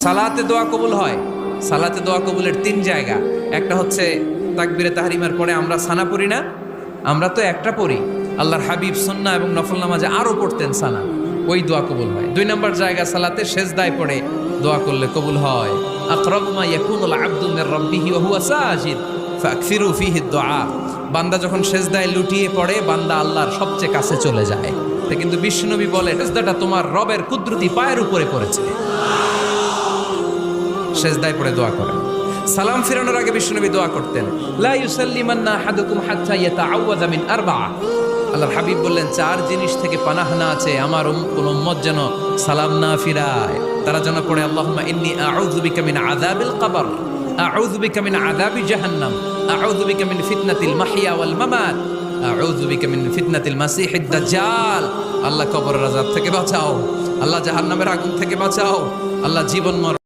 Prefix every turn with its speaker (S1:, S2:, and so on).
S1: সালাতে দোয়া কবুল হয়। সালাতে দোয়া কবুলের 3 জায়গা। একটা হচ্ছে তাকবীরে তাহরিমার পরে আমরা সানা পড়ি না, আমরা তো একটা পড়ি। আল্লাহর হাবিব সুন্নাহ এবং নফল নামাজে আরো পড়তেন সানা, ওই দোয়া কবুল হয়। 2 নম্বর জায়গা সালাতে সেজদায় পড়ে দোয়া করলে কবুল হয়। আকরাবু মা ইয়াকুনুল আবদু মির রাব্বিহি ওয়া হুয়া সাজিদ ফাকসিরু ফিহি দুআ। বান্দা যখন সেজদায় লুটিয়ে পড়ে বান্দা আল্লাহর সবচেয়ে কাছে চলে যায়। তা কিন্তু বিশ্বনবী বলে সেজদাটা তোমার রবের কুদরতি পায়ের উপরে পড়েছে। সেজদায় পড়ে দোয়া করেন। সালাম ফিরানোর আগে বিশ্বনবী দোয়া করতেন, লা ইউসাল্লিমান্না আহাদুকুম হাত্তা ইয়াতাআওয়াযা মিন আরবা'a। আল্লাহর হাবিব বললেন 4 জিনিস থেকে পানাহ না আছে আমার কোন উম্মত যেন সালাম না ফিরায়। তারা যেন পড়ে আল্লাহুম্মা ইন্নী আউযু বিকা মিন আযাবিল কবর, আউযু বিকা মিন আযাবি জাহান্নাম, আউযু বিকা মিন ফিতনাতিল মাহইয়া ওয়াল মামাত, আউযু বিকা মিন ফিতনাতিল মাসিহিদ দাজ্জাল। আল্লাহ কবরের আযাব থেকে বাঁচাও, আল্লাহ জাহান্নামের আগুন থেকে বাঁচাও, আল্লাহ জীবন